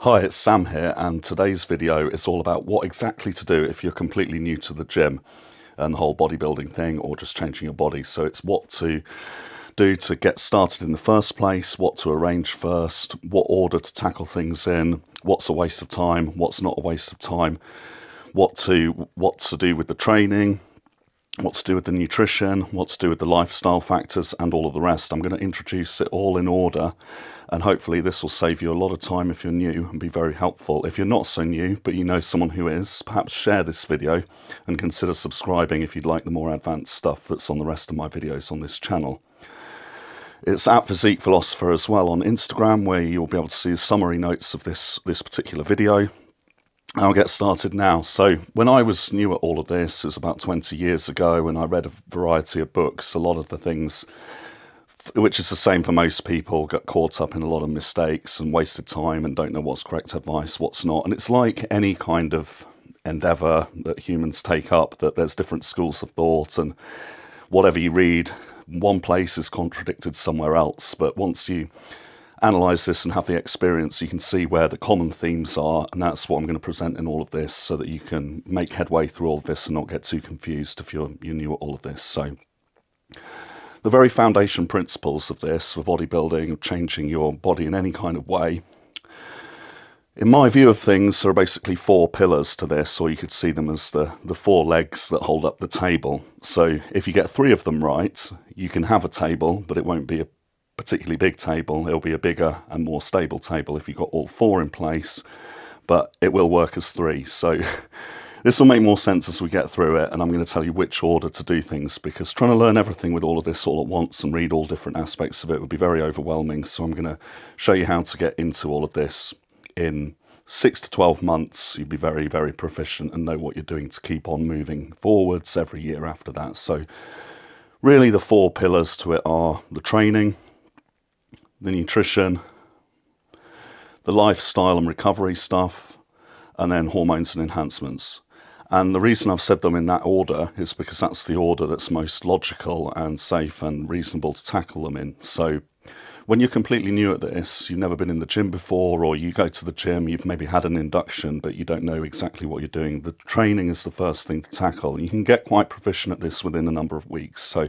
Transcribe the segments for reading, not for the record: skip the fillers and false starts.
Hi, it's Sam here, and today's video is all about what exactly to do if you're completely new to the gym and the whole bodybuilding thing, or just changing your body. So it's what to do to get started in the first place, what to arrange first, what order to tackle things in, what's a waste of time, what's not a waste of time, what to do with the training, what to do with the nutrition, what to do with the lifestyle factors, and all of the rest. I'm going to introduce it all in order, and hopefully this will save you a lot of time if you're new and be very helpful. If you're not so new, but you know someone who is, perhaps share this video and consider subscribing if you'd like the more advanced stuff that's on the rest of my videos on this channel. It's at Physique Philosopher as well on Instagram, where you'll be able to see the summary notes of this particular video. I'll get started now. So when I was new at all of this, it was about 20 years ago, and I read a variety of books. A lot of the things, which is the same for most people, got caught up in a lot of mistakes and wasted time and don't know what's correct advice, what's not. And it's like any kind of endeavor that humans take up, that there's different schools of thought, and whatever you read, one place is contradicted somewhere else. But once you analyze this and have the experience, you can see where the common themes are, and that's what I'm going to present in all of this, so that you can make headway through all of this and not get too confused if you're new at all of this. So the very foundation principles of this, for bodybuilding, of changing your body in any kind of way, in my view of things, there are basically four pillars to this, or you could see them as the four legs that hold up the table. So if you get three of them right, you can have a table, but it won't be a particularly big table. It'll be a bigger and more stable table if you've got all four in place, but it will work as three. So this will make more sense as we get through it, and I'm going to tell you which order to do things, because trying to learn everything with all of this all at once and read all different aspects of it would be very overwhelming. So I'm going to show you how to get into all of this in 6 to 12 months. You'll be very, very proficient and know what you're doing to keep on moving forwards every year after that. So really the four pillars to it are the training, the nutrition, the lifestyle and recovery stuff, and then hormones and enhancements. And the reason I've said them in that order is because that's the order that's most logical and safe and reasonable to tackle them in. So when you're completely new at this, you've never been in the gym before, or you go to the gym, you've maybe had an induction, but you don't know exactly what you're doing, the training is the first thing to tackle. And you can get quite proficient at this within a number of weeks. So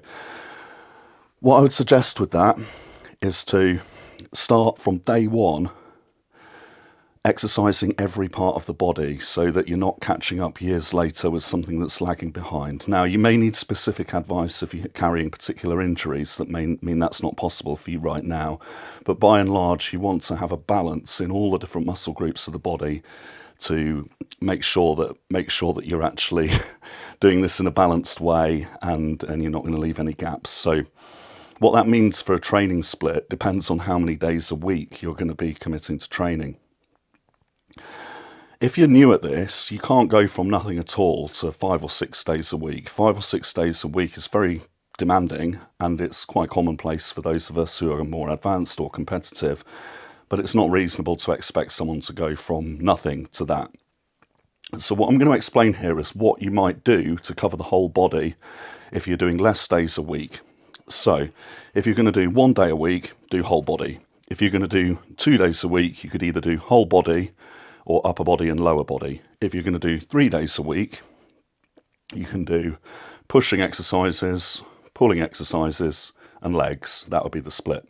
what I would suggest with that is to start from day one exercising every part of the body, so that you're not catching up years later with something that's lagging behind. Now, you may need specific advice if you're carrying particular injuries that may mean that's not possible for you right now, but by and large you want to have a balance in all the different muscle groups of the body to make sure that you're actually doing this in a balanced way, and you're not going to leave any gaps. So what that means for a training split depends on how many days a week you're going to be committing to training. If you're new at this, you can't go from nothing at all to 5 or 6 days a week. 5 or 6 days a week is very demanding, and it's quite commonplace for those of us who are more advanced or competitive, but it's not reasonable to expect someone to go from nothing to that. So what I'm going to explain here is what you might do to cover the whole body if you're doing less days a week. So if you're going to do 1 day a week, do whole body. If you're going to do 2 days a week, you could either do whole body or upper body and lower body. If you're going to do 3 days a week, you can do pushing exercises, pulling exercises, and legs. That would be the split.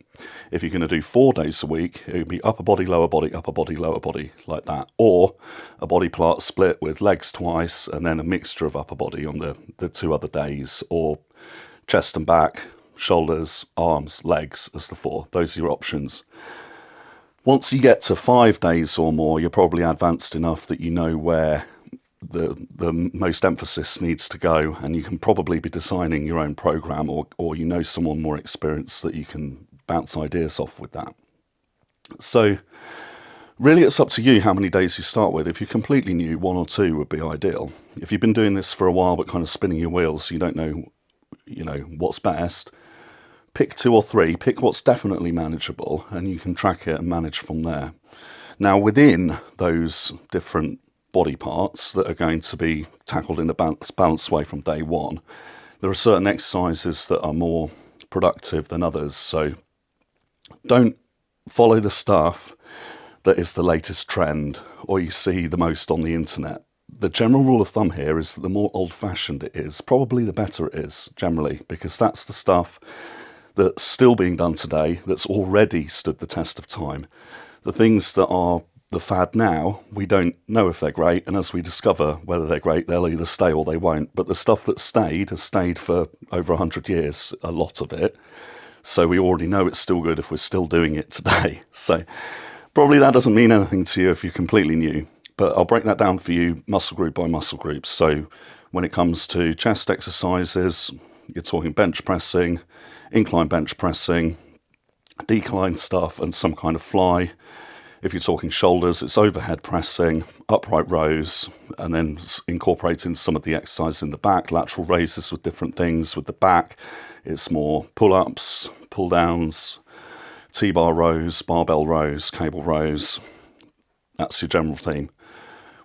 If you're going to do 4 days a week, it would be upper body, lower body, lower body, like that. Or a body part split with legs twice, and then a mixture of upper body on the 2 other days, or chest and back, shoulders, arms, legs as the 4. Those are your options. Once you get to 5 days or more, you're probably advanced enough that you know where the most emphasis needs to go, and you can probably be designing your own program, or you know someone more experienced that you can bounce ideas off with that. So really it's up to you how many days you start with. If you're completely new, 1 or 2 would be ideal. If you've been doing this for a while but kind of spinning your wheels, you don't know what's best, pick 2 or 3, pick what's definitely manageable, and you can track it and manage from there. Now, within those different body parts that are going to be tackled in a balanced way from day one, there are certain exercises that are more productive than others. So don't follow the stuff that is the latest trend or you see the most on the internet. The general rule of thumb here is that the more old-fashioned it is, probably the better it is, generally, because that's the stuff that's still being done today, that's already stood the test of time. The things that are the fad now, we don't know if they're great, and as we discover whether they're great, they'll either stay or they won't. But the stuff that stayed has stayed for over 100 years, a lot of it. So we already know it's still good if we're still doing it today. So probably that doesn't mean anything to you if you're completely new, but I'll break that down for you muscle group by muscle group. So when it comes to chest exercises, you're talking bench pressing, incline bench pressing, decline stuff, and some kind of fly. If you're talking shoulders, it's overhead pressing, upright rows, and then incorporating some of the exercises in the back, lateral raises with different things. With the back, it's more pull-ups, pull-downs, T-bar rows, barbell rows, cable rows. That's your general theme.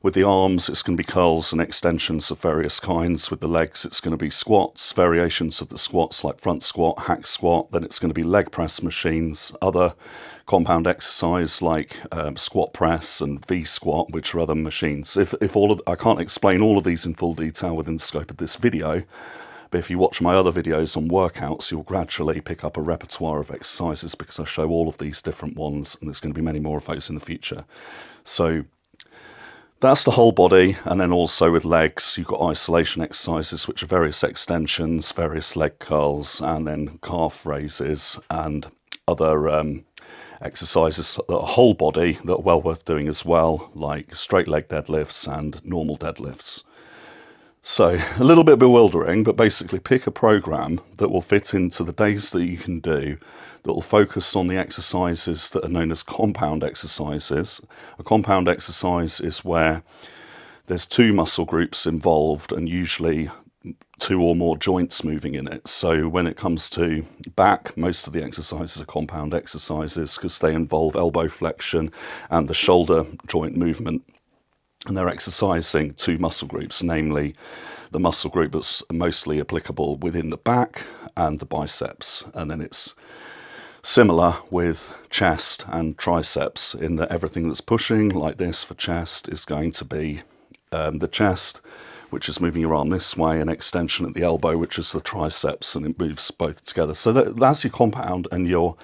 With the arms, it's going to be curls and extensions of various kinds. With the legs, it's going to be squats, variations of the squats like front squat, hack squat. Then it's going to be leg press machines, other compound exercise like squat press and V squat, which are other machines. I can't explain all of these in full detail within the scope of this video, but if you watch my other videos on workouts, you'll gradually pick up a repertoire of exercises because I show all of these different ones, and there's going to be many more of those in the future. So that's the whole body, and then also with legs, you've got isolation exercises, which are various extensions, various leg curls, and then calf raises, and other exercises that are whole body that are well worth doing as well, like straight leg deadlifts and normal deadlifts. So a little bit bewildering, but basically pick a program that will fit into the days that you can do, that will focus on the exercises that are known as compound exercises. A compound exercise is where there's two muscle groups involved and usually two or more joints moving in it. So when it comes to back, most of the exercises are compound exercises because they involve elbow flexion and the shoulder joint movement. And they're exercising two muscle groups, namely the muscle group that's mostly applicable within the back and the biceps. And then it's similar with chest and triceps in that everything that's pushing like this for chest is going to be the chest, which is moving your arm this way, and extension at the elbow, which is the triceps, and it moves both together. So that's your compound, and your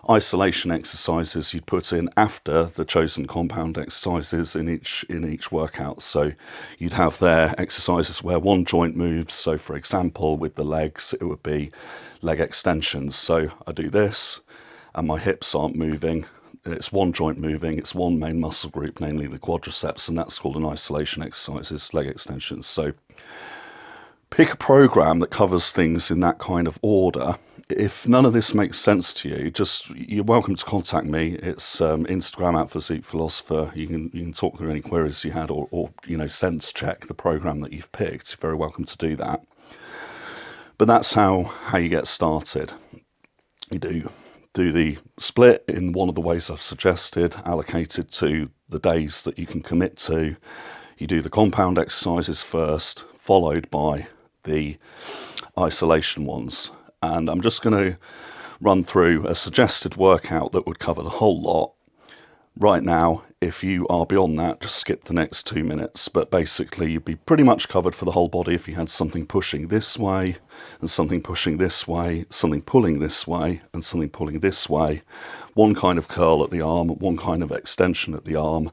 isolation exercises you put in after the chosen compound exercises in each workout. So you'd have there exercises where one joint moves. So for example, with the legs, it would be leg extensions. So I do this and my hips aren't moving. It's one joint moving, it's one main muscle group, namely the quadriceps, and that's called an isolation exercise, is leg extensions. So pick a program that covers things in that kind of order. If none of this makes sense to you, you're welcome to contact me. It's Instagram @physiquephilosopher. You can talk through any queries you had, or sense check the program that you've picked. You're very welcome to do that. But that's how you get started. You do the split in one of the ways I've suggested, allocated to the days that you can commit to. You do the compound exercises first, followed by the isolation ones. And I'm just going to run through a suggested workout that would cover the whole lot. Right now, if you are beyond that, just skip the next 2 minutes. But basically, you'd be pretty much covered for the whole body if you had something pushing this way, and something pushing this way, something pulling this way, and something pulling this way. One kind of curl at the arm, one kind of extension at the arm,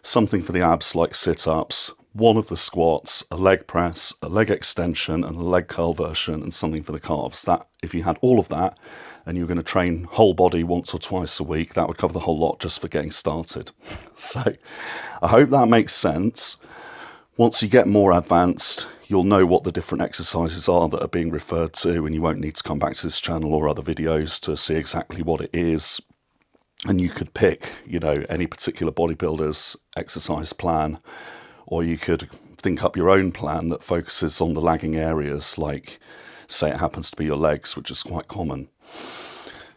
something for the abs like sit-ups, one of the squats, a leg press, a leg extension, and a leg curl version, and something for the calves. That, if you had all of that, and you're going to train whole body once or twice a week, that would cover the whole lot just for getting started. So I hope that makes sense. Once you get more advanced, you'll know what the different exercises are that are being referred to, and you won't need to come back to this channel or other videos to see exactly what it is. And you could pick, any particular bodybuilder's exercise plan, or you could think up your own plan that focuses on the lagging areas, like, say it happens to be your legs, which is quite common.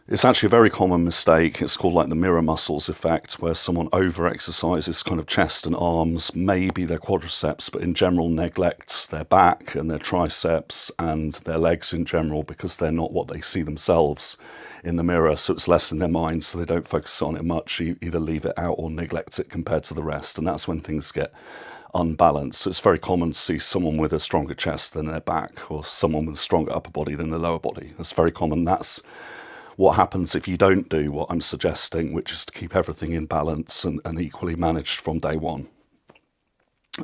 It's actually a very common mistake. It's called like the mirror muscles effect, where someone over-exercises kind of chest and arms, maybe their quadriceps, but in general neglects their back and their triceps and their legs in general because they're not what they see themselves in the mirror. So it's less in their mind, so they don't focus on it much. You either leave it out or neglect it compared to the rest, and that's when things get unbalanced. So it's very common to see someone with a stronger chest than their back, or someone with a stronger upper body than their lower body. That's very common. That's what happens if you don't do what I'm suggesting, which is to keep everything in balance and equally managed from day one.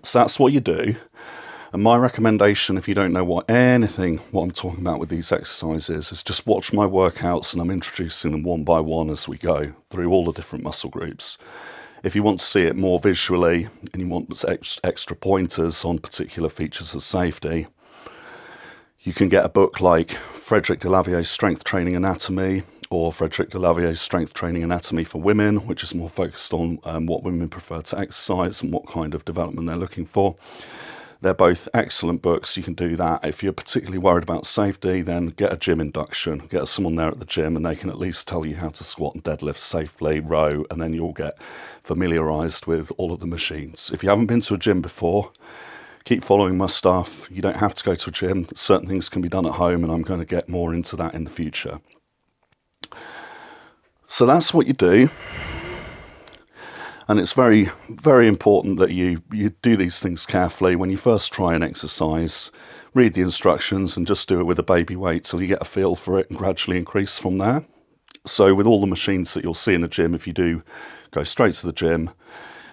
So that's what you do. And my recommendation, if you don't know what I'm talking about with these exercises, is just watch my workouts, and I'm introducing them one by one as we go through all the different muscle groups. If you want to see it more visually and you want extra pointers on particular features of safety, you can get a book like Frederick Delavier's Strength Training Anatomy, or Frederick Delavier's Strength Training Anatomy for Women, which is more focused on what women prefer to exercise and what kind of development they're looking for. They're both excellent books. You can do that. If you're particularly worried about safety, then get a gym induction. Get someone there at the gym and they can at least tell you how to squat and deadlift safely, row, and then you'll get familiarized with all of the machines. If you haven't been to a gym before, keep following my stuff. You don't have to go to a gym. Certain things can be done at home, and I'm going to get more into that in the future. So that's what you do. And it's very, very important that you do these things carefully. When you first try an exercise, read the instructions and just do it with a baby weight till you get a feel for it and gradually increase from there. So with all the machines that you'll see in the gym, if you do go straight to the gym,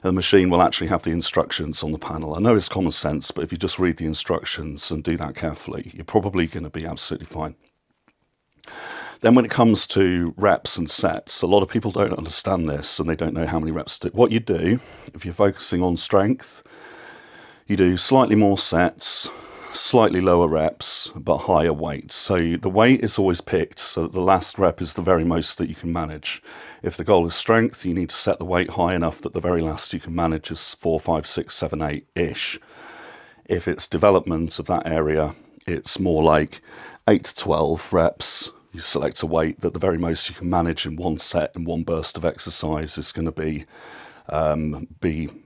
the machine will actually have the instructions on the panel. I know it's common sense, but if you just read the instructions and do that carefully, you're probably going to be absolutely fine. Then when it comes to reps and sets, a lot of people don't understand this and they don't know how many reps to do. What you do, if you're focusing on strength, you do slightly more sets, slightly lower reps, but higher weights. So the weight is always picked so that the last rep is the very most that you can manage. If the goal is strength, you need to set the weight high enough that the very last you can manage is 4, 5, 6, 7, 8-ish. If it's development of that area, it's more like 8 to 12 reps. You select a weight that the very most you can manage in one set, in one burst of exercise, is going to be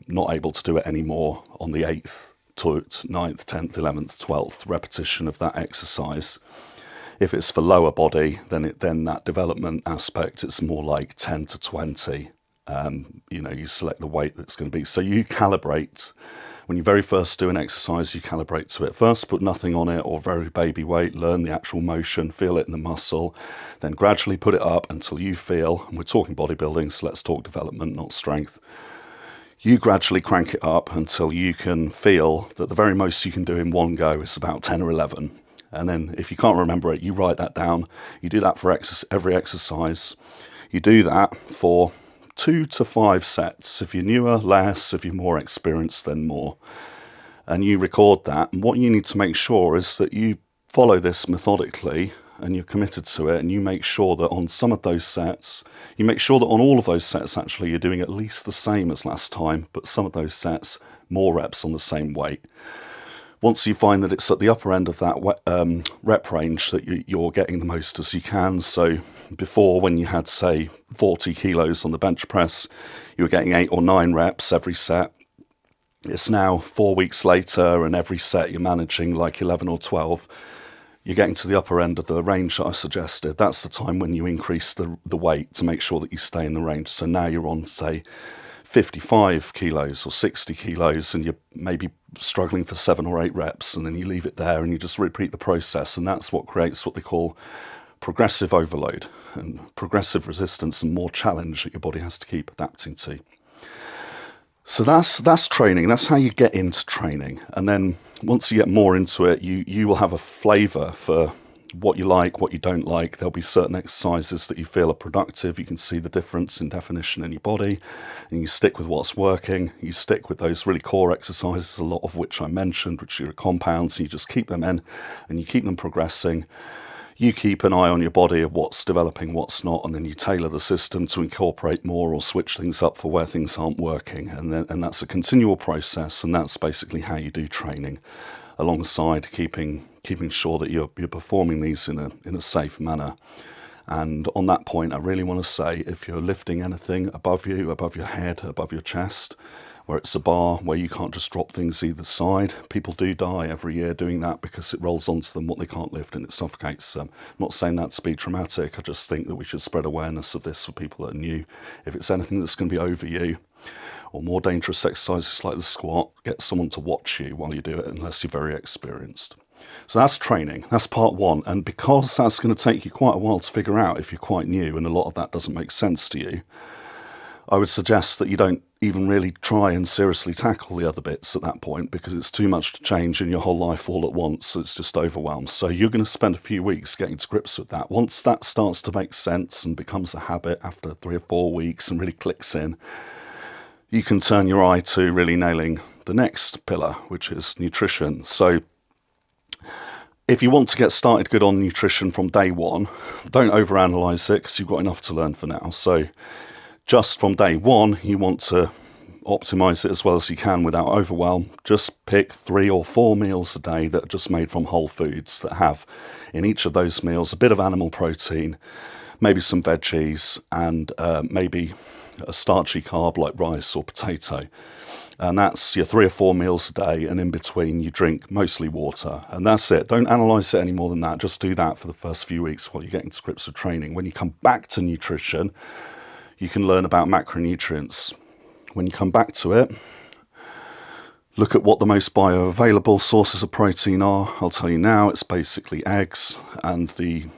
not able to do it anymore on the 8th, 9th, 10th, 11th, 12th repetition of that exercise. If it's for lower body, then that development aspect, it's more like 10 to 20. You select the weight that's going to be. So you calibrate. When you very first do an exercise, you calibrate to it. First, put nothing on it or very baby weight, learn the actual motion, feel it in the muscle, then gradually put it up until you feel, and we're talking bodybuilding, so let's talk development, not strength. You gradually crank it up until you can feel that the very most you can do in one go is about 10 or 11. And then if you can't remember it, you write that down. You do that for every exercise. You do that for 2 to 5 sets. If you're newer, less. If you're more experienced, then more. And you record that. And what you need to make sure is that you follow this methodically and you're committed to it, and you make sure that on some of those sets, you make sure that on all of those sets actually you're doing at least the same as last time, but some of those sets, more reps on the same weight. Once you find that it's at the upper end of that rep range that you're getting the most as you can. So before, when you had, say, 40 kilos on the bench press, you were getting 8 or 9 reps every set. It's now 4 weeks later, and every set you're managing like 11 or 12. You're getting to the upper end of the range that I suggested. That's the time when you increase the weight to make sure that you stay in the range. So now you're on, say, 55 kilos or 60 kilos, and you're maybe struggling for 7 or 8 reps, and then you leave it there and you just repeat the process. And that's what creates what they call progressive overload and progressive resistance and more challenge that your body has to keep adapting to. So that's training. That's how you get into training. And then once you get more into it, you will have a flavor for what you like, what you don't like. There'll be certain exercises that you feel are productive. You can see the difference in definition in your body, and you stick with what's working. You stick with those really core exercises, a lot of which I mentioned, which are compounds, and you just keep them in and you keep them progressing. You keep an eye on your body of what's developing, what's not, and then you tailor the system to incorporate more or switch things up for where things aren't working. And that's a continual process, and that's basically how you do training, alongside keeping sure that you're performing these in a safe manner And on that point, I really want to say, if you're lifting anything above you, above your head, above your chest, where it's a bar where you can't just drop things either side, people do die every year doing that because it rolls onto them what they can't lift and it suffocates them. I'm not saying that to be dramatic, I just think that we should spread awareness of this for people that are new. If it's anything that's going to be over you, or more dangerous exercises like the squat, get someone to watch you while you do it, unless you're very experienced. So that's training, that's part one. And because that's going to take you quite a while to figure out if you're quite new and a lot of that doesn't make sense to you, I would suggest that you don't even really try and seriously tackle the other bits at that point, because it's too much to change in your whole life all at once. It's just overwhelmed. So you're going to spend a few weeks getting to grips with that. Once that starts to make sense and becomes a habit after 3 or 4 weeks and really clicks in, you can turn your eye to really nailing the next pillar, which is nutrition. So if you want to get started good on nutrition from day one, don't overanalyze it, because you've got enough to learn for now. So just from day one, you want to optimize it as well as you can without overwhelm. Just pick 3 or 4 meals a day that are just made from whole foods, that have in each of those meals a bit of animal protein, maybe some veggies, and maybe a starchy carb like rice or potato. And that's your 3 or 4 meals a day, and in between you drink mostly water, and that's it. Don't analyze it any more than that. Just do that for the first few weeks while you're getting to grips with training. When you come back to nutrition, you can learn about macronutrients. When you come back to it, look at what the most bioavailable sources of protein are. I'll tell you now, it's basically eggs and the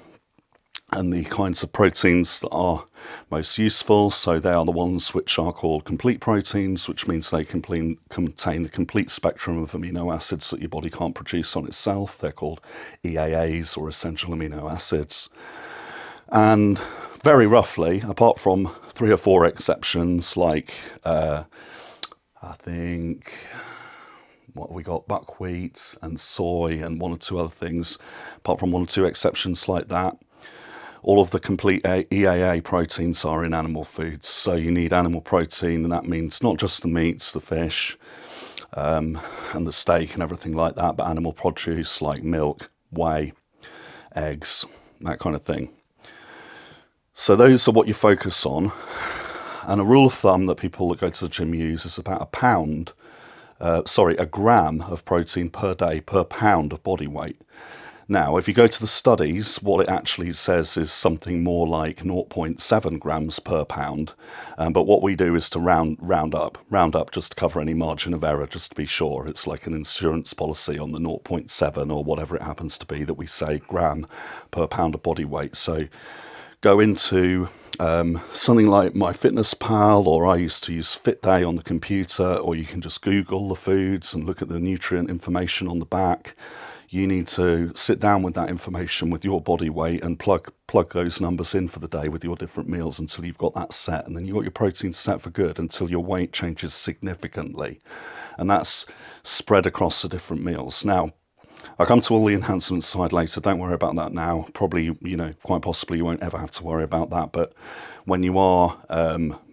kinds of proteins that are most useful. So they are the ones which are called complete proteins, which means they contain the complete spectrum of amino acids that your body can't produce on itself. They're called EAAs, or essential amino acids. And very roughly, apart from 3 or 4 exceptions, like I think, what we got, buckwheat and soy and 1 or 2 other things, apart from 1 or 2 exceptions like that, all of the complete EAA proteins are in animal foods. So you need animal protein, and that means not just the meats, the fish, and the steak and everything like that, but animal produce like milk, whey, eggs, that kind of thing. So those are what you focus on. And a rule of thumb that people that go to the gym use is about a gram of protein per day per pound of body weight. Now, if you go to the studies, what it actually says is something more like 0.7 grams per pound. But what we do is to round up just to cover any margin of error, just to be sure. It's like an insurance policy on the 0.7 or whatever it happens to be that we say gram per pound of body weight. So go into something like MyFitnessPal, or I used to use FitDay on the computer, or you can just Google the foods and look at the nutrient information on the back. You need to sit down with that information with your body weight and plug those numbers in for the day with your different meals until you've got that set, and then you've got your protein set for good until your weight changes significantly, and that's spread across the different meals. Now, I'll come to all the enhancement side later. Don't worry about that now. Probably, quite possibly you won't ever have to worry about that. But when you are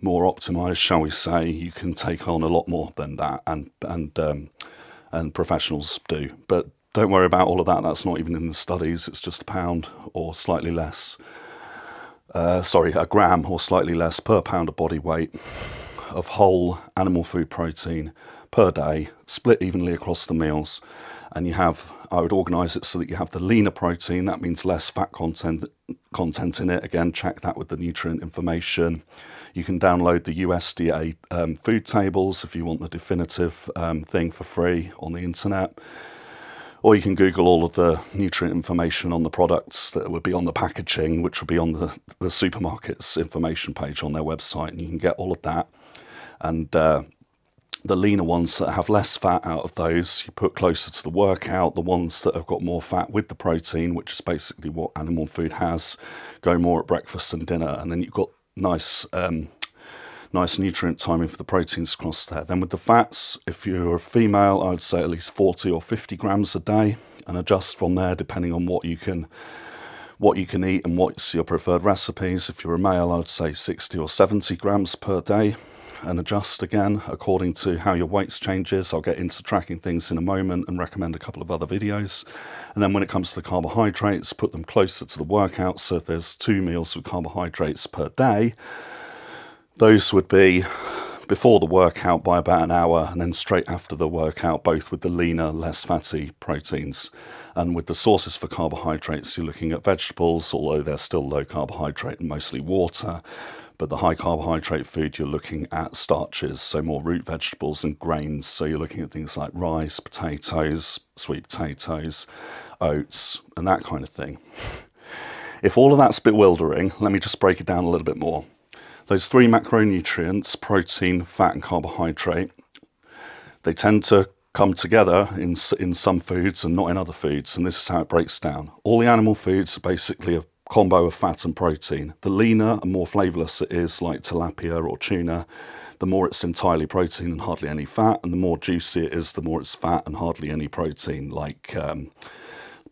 more optimized, shall we say, you can take on a lot more than that, and professionals do. But don't worry about all of that. That's not even in the studies. It's just a pound or slightly less. A gram or slightly less per pound of body weight of whole animal food protein per day, split evenly across the meals. And I would organise it so that you have the leaner protein. That means less fat content in it. Again, check that with the nutrient information. You can download the USDA food tables if you want the definitive thing for free on the internet. Or you can Google all of the nutrient information on the products that would be on the packaging, which would be on the supermarket's information page on their website, and you can get all of that. And the leaner ones that have less fat out of those, you put closer to the workout. The ones that have got more fat with the protein, which is basically what animal food has, go more at breakfast and dinner. And then you've got nice nutrient timing for the proteins across there. Then with the fats, if you're a female, I would say at least 40 or 50 grams a day, and adjust from there depending on what you can eat and what's your preferred recipes. If you're a male, I would say 60 or 70 grams per day. and adjust again according to how your weights changes. I'll get into tracking things in a moment and recommend a couple of other videos. And then when it comes to the carbohydrates, put them closer to the workout. So if there's 2 meals with carbohydrates per day, those would be before the workout by about an hour, and then straight after the workout, both with the leaner, less fatty proteins. And with the sources for carbohydrates, you're looking at vegetables, although they're still low carbohydrate and mostly water. But the high carbohydrate food, you're looking at starches, so more root vegetables and grains. So you're looking at things like rice, potatoes, sweet potatoes, oats, and that kind of thing. If all of that's bewildering, let me just break it down a little bit more. Those 3 macronutrients, protein, fat, and carbohydrate, they tend to come together in some foods and not in other foods, and this is how it breaks down. All the animal foods are basically a combo of fat and protein. The leaner and more flavourless it is, like tilapia or tuna, the more it's entirely protein and hardly any fat, and the more juicy it is, the more it's fat and hardly any protein, like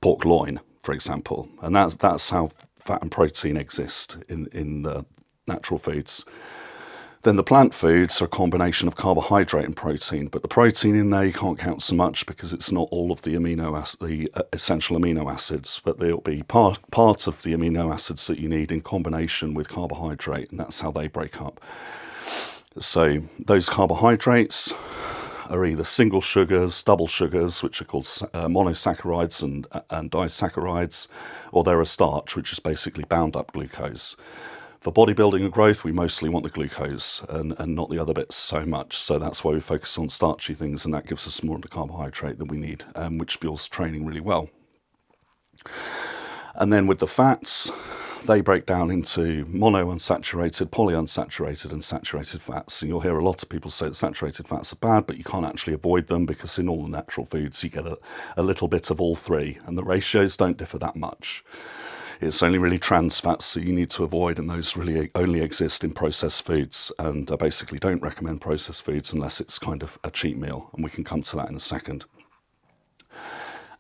pork loin, for example. And that's how fat and protein exist in the natural foods. Then the plant foods are a combination of carbohydrate and protein, but the protein in there you can't count so much because it's not all of the essential amino acids, but they'll be part of the amino acids that you need in combination with carbohydrate, and that's how they break up. So those carbohydrates are either single sugars, double sugars, which are called monosaccharides and disaccharides, or they're a starch, which is basically bound up glucose. For bodybuilding and growth, we mostly want the glucose and not the other bits so much. So that's why we focus on starchy things, and that gives us more of the carbohydrate than we need, which fuels training really well. And then with the fats, they break down into monounsaturated, polyunsaturated, and saturated fats. And you'll hear a lot of people say that saturated fats are bad, but you can't actually avoid them because in all the natural foods you get a little bit of all 3, and the ratios don't differ that much. It's only really trans fats that you need to avoid, and those really only exist in processed foods. And I basically don't recommend processed foods unless it's kind of a cheat meal, and we can come to that in a second.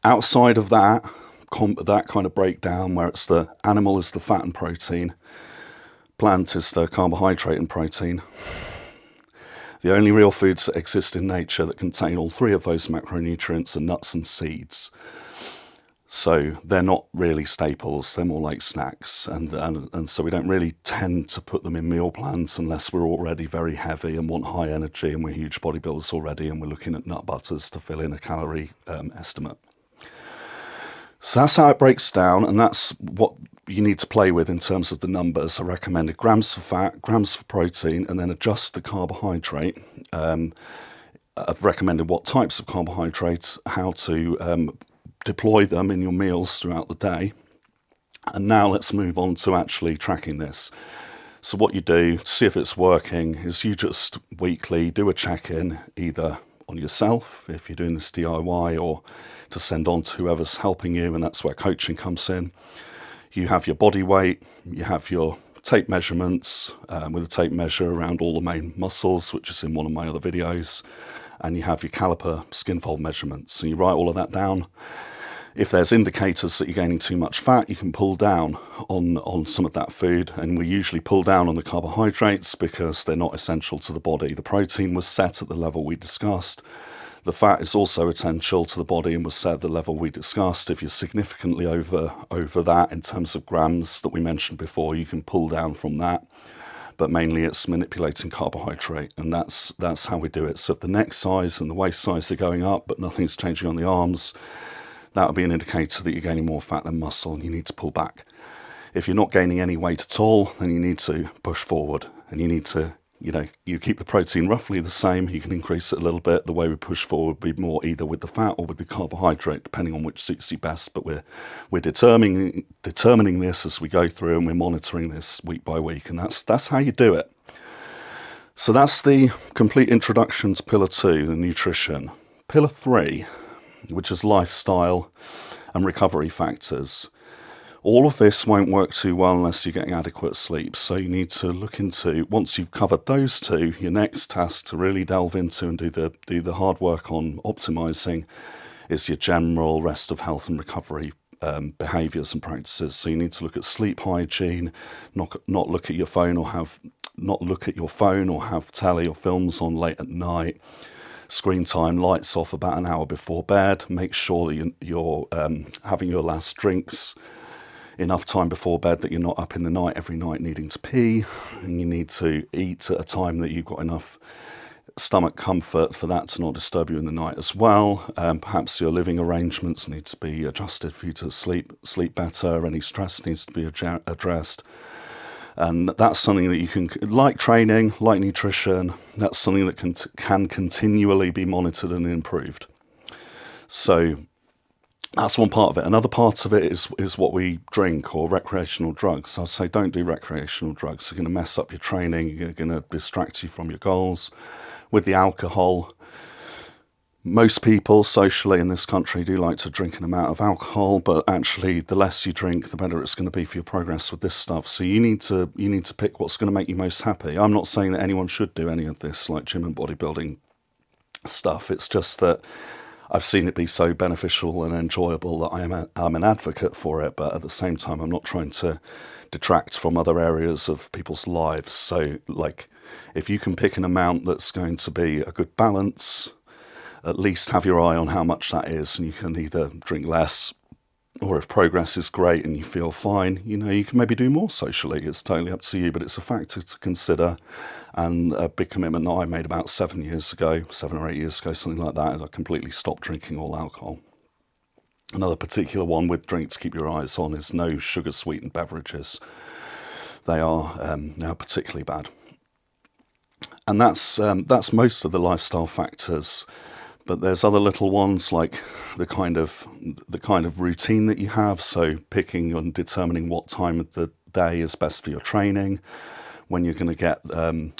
Outside of that kind of breakdown, where it's the animal is the fat and protein, plant is the carbohydrate and protein. The only real foods that exist in nature that contain all 3 of those macronutrients are nuts and seeds. So they're not really staples, they're more like snacks, and so we don't really tend to put them in meal plans unless we're already very heavy and want high energy and we're huge bodybuilders already and we're looking at nut butters to fill in a calorie estimate. So that's how it breaks down, and that's what you need to play with in terms of the numbers. I recommended grams for fat, grams for protein, and then adjust the carbohydrate. I've recommended what types of carbohydrates, how to deploy them in your meals throughout the day. And now let's move on to actually tracking this. So what you do to see if it's working is you just weekly do a check-in, either on yourself if you're doing this DIY, or to send on to whoever's helping you, and that's where coaching comes in. You have your body weight, you have your tape measurements with a tape measure around all the main muscles, which is in one of my other videos, and you have your caliper skin fold measurements, and you write all of that down. If there's indicators that you're gaining too much fat, you can pull down on some of that food, and we usually pull down on the carbohydrates because they're not essential to the body. The protein was set at the level we discussed. The fat is also essential to the body and was set at the level we discussed. If you're significantly over that in terms of grams that we mentioned before, you can pull down from that. But mainly it's manipulating carbohydrate, and that's how we do it. So if the neck size and the waist size are going up, but nothing's changing on the arms, that would be an indicator that you're gaining more fat than muscle and you need to pull back. If you're not gaining any weight at all, then you need to push forward, and you need to, you keep the protein roughly the same. You can increase it a little bit. The way we push forward would be more either with the fat or with the carbohydrate, depending on which suits you best. But we're determining this as we go through, and we're monitoring this week by week, and that's how you do it. So that's the complete introduction to Pillar 2, the nutrition. Pillar 3, which is lifestyle and recovery factors. All of this won't work too well unless you're getting adequate sleep. So you need to look into, once you've covered those 2, your next task to really delve into and do the hard work on optimizing is your general rest of health and recovery behaviors and practices. So you need to look at sleep hygiene, not look at your phone or have not look at your phone or have telly or films on late at night. Screen time, lights off about an hour before bed. Make sure that you're having your last drinks enough time before bed that you're not up in the night every night needing to pee, and you need to eat at a time that you've got enough stomach comfort for that to not disturb you in the night as well. Perhaps your living arrangements need to be adjusted for you to sleep better. Any stress needs to be addressed. And that's something that you can, like training, like nutrition, that's something that can continually be monitored and improved. So that's one part of it. Another part of it is what we drink, or recreational drugs. I'd say don't do recreational drugs. They're going to mess up your training. They're going to distract you from your goals. With the alcohol, most people socially in this country do like to drink an amount of alcohol, but actually the less you drink, the better it's going to be for your progress with this stuff. So you need to pick what's going to make you most happy. I'm not saying that anyone should do any of this, like gym and bodybuilding stuff. It's just that I've seen it be so beneficial and enjoyable that I'm an advocate for it, but at the same time, I'm not trying to detract from other areas of people's lives. So, like, if you can pick an amount that's going to be a good balance, at least have your eye on how much that is, and you can either drink less, or if progress is great and you feel fine, you can maybe do more socially. It's totally up to you, but it's a factor to consider. And a big commitment that I made about 7 or 8 years ago, something like that, is I completely stopped drinking all alcohol. Another particular one with drink to keep your eyes on is no sugar sweetened beverages. They are now particularly bad. And that's most of the lifestyle factors. But there's other little ones, like the kind of routine that you have. So picking and determining what time of the day is best for your training, when you're going to get the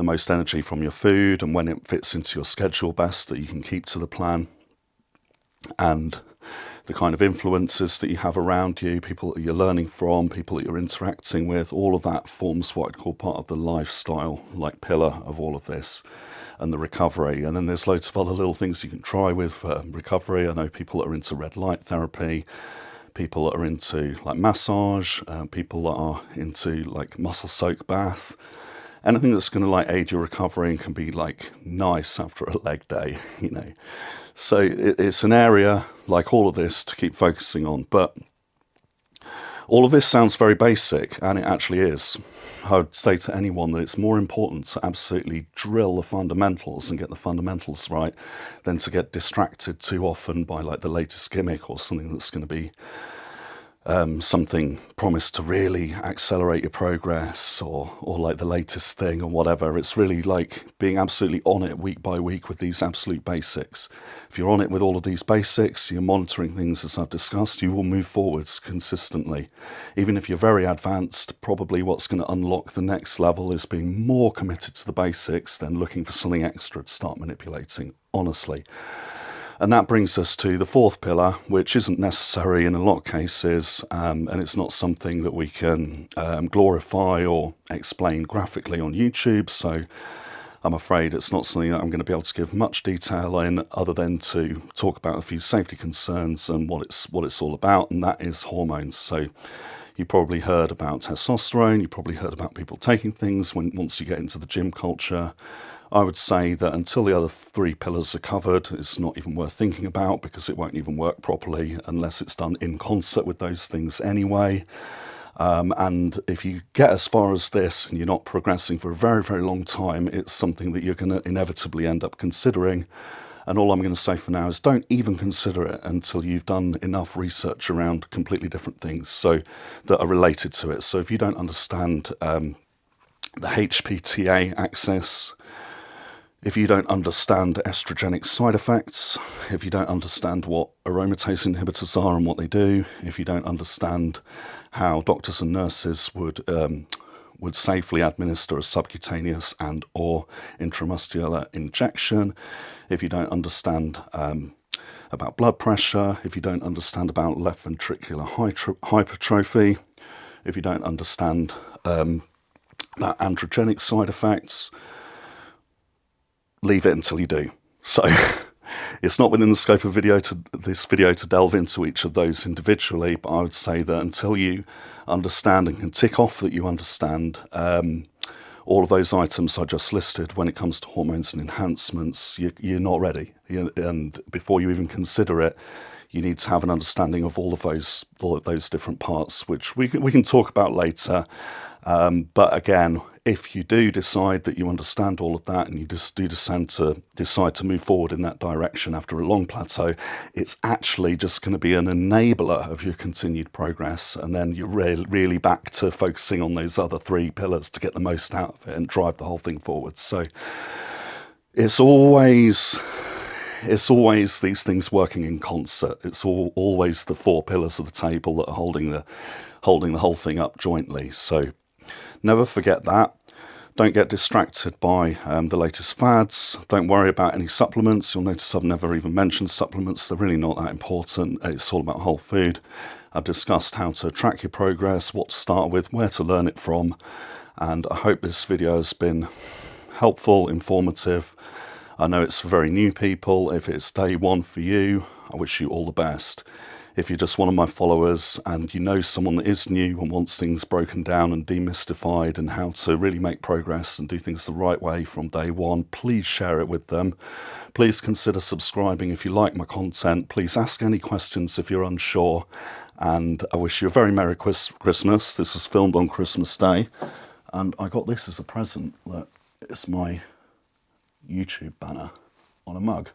most energy from your food, and when it fits into your schedule best that you can keep to the plan. And the kind of influences that you have around you, people that you're learning from, people that you're interacting with, all of that forms what I'd call part of the lifestyle, like pillar of all of this, and the recovery. And then there's loads of other little things you can try with recovery. I know people that are into red light therapy, people that are into like massage, people that are into like muscle soak bath, anything that's going to like aid your recovery and can be like nice after a leg day, So it's an area like all of this to keep focusing on. But all of this sounds very basic, and it actually is. I would say to anyone that it's more important to absolutely drill the fundamentals and get the fundamentals right than to get distracted too often by like the latest gimmick or something that's going to be something promised to really accelerate your progress, or like the latest thing or whatever. It's really like being absolutely on it week by week with these absolute basics. If you're on it with all of these basics, you're monitoring things as I've discussed, you will move forwards consistently. Even if you're very advanced, probably what's going to unlock the next level is being more committed to the basics than looking for something extra to start manipulating, honestly. And that brings us to the fourth pillar, which isn't necessary in a lot of cases, and it's not something that we can glorify or explain graphically on YouTube. So I'm afraid it's not something that I'm going to be able to give much detail in, other than to talk about a few safety concerns and what it's all about, and that is hormones. So you probably heard about testosterone, you probably heard about people taking things once you get into the gym culture. I would say that until the other three pillars are covered, it's not even worth thinking about, because it won't even work properly unless it's done in concert with those things anyway. And if you get as far as this and you're not progressing for a very, very long time, it's something that you're going to inevitably end up considering. And all I'm going to say for now is don't even consider it until you've done enough research around completely different things that are related to it. So if you don't understand the HPTA axis, if you don't understand estrogenic side effects, if you don't understand what aromatase inhibitors are and what they do, if you don't understand how doctors and nurses would safely administer a subcutaneous and or intramuscular injection, if you don't understand about blood pressure, if you don't understand about left ventricular hypertrophy, if you don't understand that androgenic side effects, leave it until you do. So it's not within the scope of this video to delve into each of those individually, but I would say that until you understand and can tick off that you understand all of those items I just listed, when it comes to hormones and enhancements, you're not ready. And before you even consider it, you need to have an understanding of all of those different parts, which we can talk about later. But again, if you do decide that you understand all of that and you just do decide to move forward in that direction after a long plateau, it's actually just going to be an enabler of your continued progress. And then you're really back to focusing on those other 3 pillars to get the most out of it and drive the whole thing forward. So it's always these things working in concert. It's always the 4 pillars of the table that are holding the whole thing up jointly. So never forget that. Don't get distracted by the latest fads. Don't worry about any supplements. You'll notice I've never even mentioned supplements. They're really not that important. It's all about whole food. I've discussed how to track your progress, what to start with, where to learn it from. And I hope this video has been helpful, informative. I know it's for very new people. If it's day 1 for you, I wish you all the best. If you're just one of my followers and you know someone that is new and wants things broken down and demystified and how to really make progress and do things the right way from day 1, please share it with them. Please consider subscribing if you like my content. Please ask any questions if you're unsure. And I wish you a very Merry Christmas. This was filmed on Christmas Day. And I got this as a present. Look, it's my YouTube banner on a mug.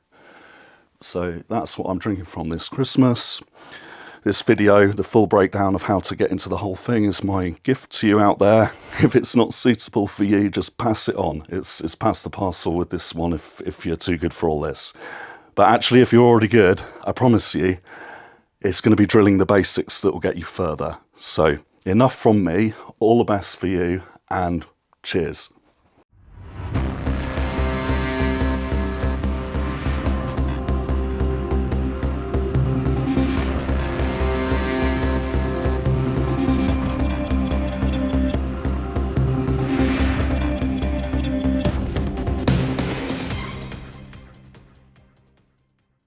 So that's what I'm drinking from this Christmas. This video, the full breakdown of how to get into the whole thing, is my gift to you out there. If it's not suitable for you, just pass it on. It's pass the parcel with this one if you're too good for all this. But actually, if you're already good, I promise you, it's going to be drilling the basics that will get you further. So enough from me, all the best for you, and cheers.